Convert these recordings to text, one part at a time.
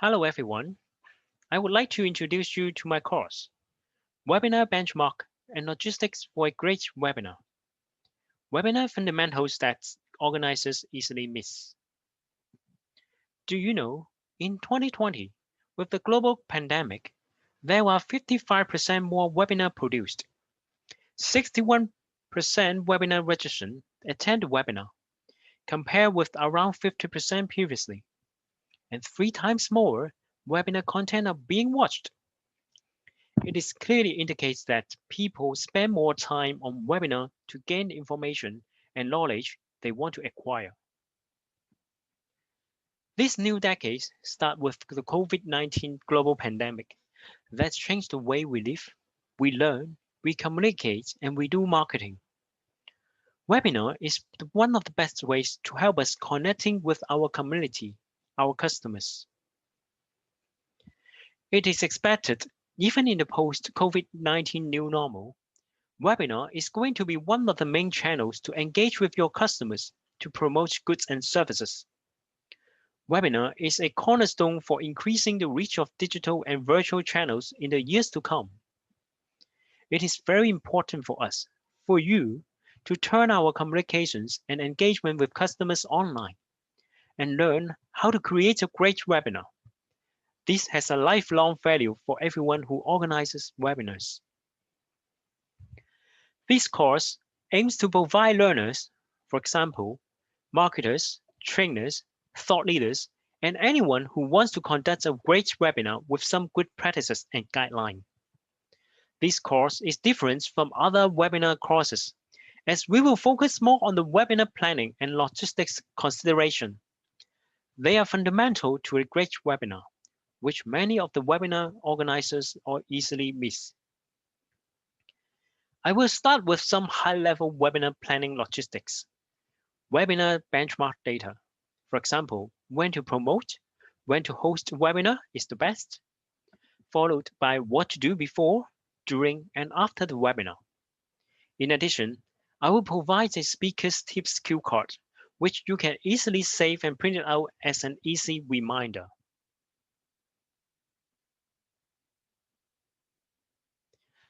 Hello everyone. I would like to introduce you to my course, Webinar Benchmark and Logistics for a Great Webinar. Webinar fundamentals that organizers easily miss. Do you know, in 2020, with the global pandemic, there were 55% more webinar produced, 61% webinar registrants attend the webinar, compared with around 50% previously, and 3 times more webinar content are being watched. It is clearly indicates that people spend more time on webinar to gain information and knowledge they want to acquire. This new decade starts with the COVID-19 global pandemic that's changed the way we live, we learn, we communicate, and we do marketing. Webinar is one of the best ways to help us connecting with our community, our customers. It is expected, even in the post-COVID-19 new normal, webinar is going to be one of the main channels to engage with your customers to promote goods and services. Webinar is a cornerstone for increasing the reach of digital and virtual channels in the years to come. It is very important for us, for you, to turn our communications and engagement with customers online and learn how to create a great webinar. This has a lifelong value for everyone who organizes webinars. This course aims to provide learners, for example, marketers, trainers, thought leaders, and anyone who wants to conduct a great webinar with some good practices and guidelines. This course is different from other webinar courses, as we will focus more on the webinar planning and logistics consideration. They are fundamental to a great webinar, which many of the webinar organizers easily miss. I will start with some high-level webinar planning logistics. Webinar benchmark data. For example, when to promote, when to host a webinar is the best, followed by what to do before, during, and after the webinar. In addition, I will provide a speaker's tips cue card, which you can easily save and print it out as an easy reminder.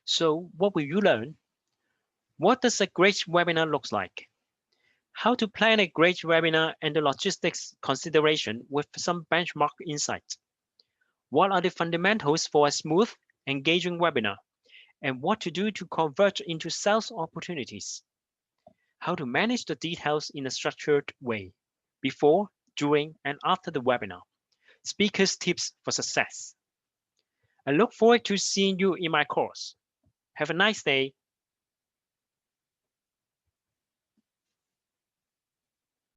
So what will you learn? What does a great webinar look like? How to plan a great webinar and the logistics consideration with some benchmark insights. What are the fundamentals for a smooth, engaging webinar? And what to do to convert into sales opportunities? How to manage the details in a structured way, before, during, and after the webinar. Speakers' tips for success. I look forward to seeing you in my course. Have a nice day.